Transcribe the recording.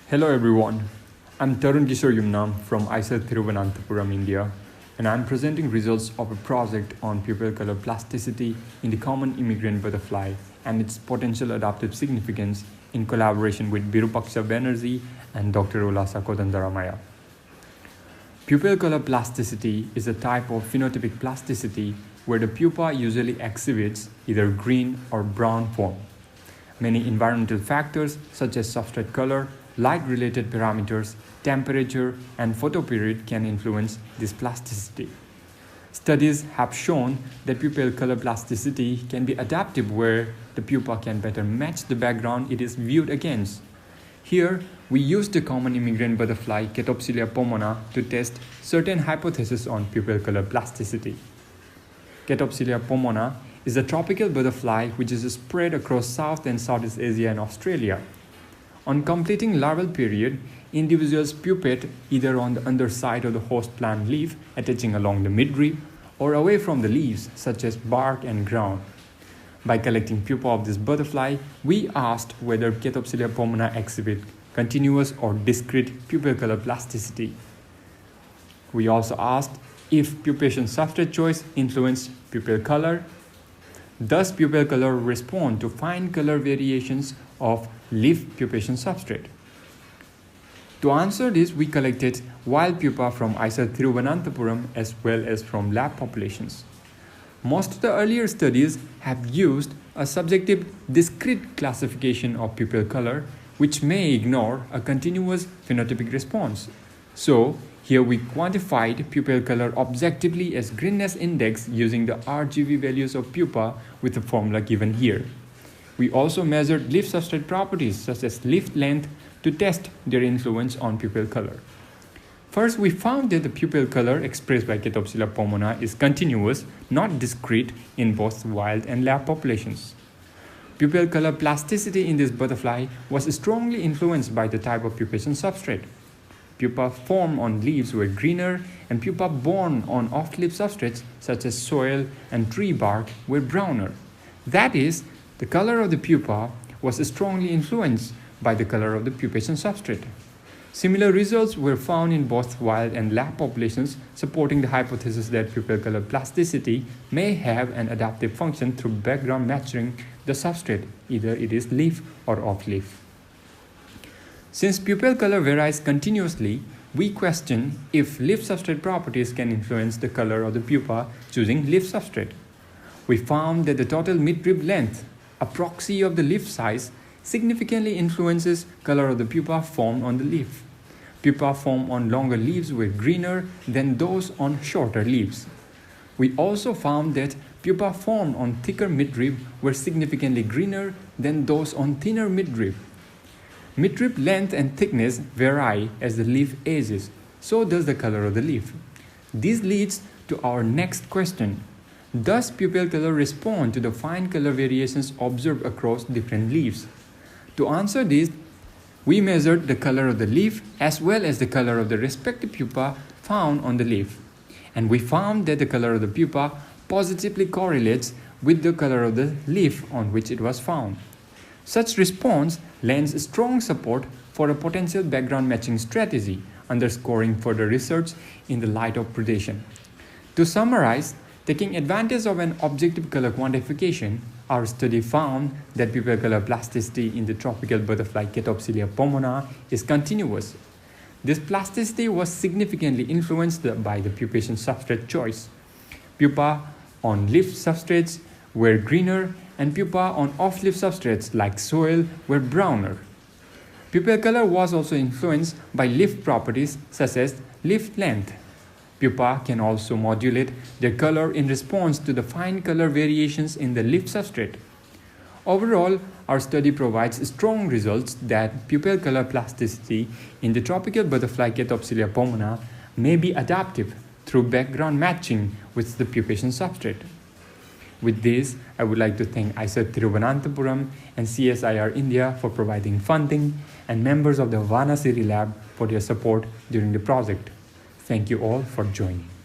Hello everyone, I'm Tarunkishwor Yumnam from IISER Thiruvananthapuram, India, and I'm presenting results of a project on pupil color plasticity in the common immigrant butterfly and its potential adaptive significance in collaboration with Birupaksha Banerjee and Dr. Ullasa Kodandaramaiah. Pupil color plasticity is a type of phenotypic plasticity where the pupa usually exhibits either green or brown form. Many environmental factors such as substrate color, light-related parameters, temperature, and photoperiod can influence this plasticity. Studies have shown that pupil color plasticity can be adaptive where the pupa can better match the background it is viewed against. Here, we used the common immigrant butterfly Catopsilia pomona to test certain hypotheses on pupil color plasticity. Catopsilia pomona is a tropical butterfly which is spread across South and Southeast Asia and Australia. On completing larval period, individuals pupate either on the underside of the host plant leaf attaching along the midrib or away from the leaves such as bark and ground. By collecting pupa of this butterfly, we asked whether Catopsilia pomona exhibit continuous or discrete pupil color plasticity. We also asked if pupation substrate choice influenced pupil color. Does pupil color respond to fine color variations of leaf pupation substrate? To answer this, we collected wild pupa from IISER Thiruvananthapuram as well as from lab populations. Most of the earlier studies have used a subjective discrete classification of pupil color, which may ignore a continuous phenotypic response. So, here we quantified pupil color objectively as greenness index using the RGB values of pupa with the formula given here. We also measured leaf substrate properties such as leaf length to test their influence on pupil color. First, we found that the pupil color expressed by Catopsilia pomona is continuous, not discrete in both wild and lab populations. Pupil color plasticity in this butterfly was strongly influenced by the type of pupation substrate. Pupa formed on leaves were greener, and pupa borne on off-leaf substrates such as soil and tree bark were browner. That is, the color of the pupa was strongly influenced by the color of the pupation substrate. Similar results were found in both wild and lab populations, supporting the hypothesis that pupil color plasticity may have an adaptive function through background matching the substrate, either it is leaf or off-leaf. Since pupil color varies continuously, we question if leaf substrate properties can influence the color of the pupa choosing leaf substrate. We found that the total midrib length, a proxy of the leaf size, significantly influences color of the pupa formed on the leaf. Pupa formed on longer leaves were greener than those on shorter leaves. We also found that pupa formed on thicker midrib were significantly greener than those on thinner midrib. Midrib length and thickness vary as the leaf ages, so does the color of the leaf. This leads to our next question. Does pupil color respond to the fine color variations observed across different leaves? To answer this, we measured the color of the leaf as well as the color of the respective pupa found on the leaf. And we found that the color of the pupa positively correlates with the color of the leaf on which it was found. Such response lends strong support for a potential background matching strategy, underscoring further research in the light of predation. To summarize, taking advantage of an objective color quantification, our study found that pupil color plasticity in the tropical butterfly Catopsilia pomona is continuous. This plasticity was significantly influenced by the pupation substrate choice. Pupa on leaf substrates were greener, and pupa on off-leaf substrates like soil were browner. Pupil color was also influenced by leaf properties such as leaf length. Pupa can also modulate their color in response to the fine color variations in the leaf substrate. Overall, our study provides strong results that pupil color plasticity in the tropical butterfly Catopsilia pomona may be adaptive through background matching with the pupation substrate. With this, I would like to thank IISER Thiruvananthapuram and CSIR India for providing funding and members of the Banerjee lab for their support during the project. Thank you all for joining.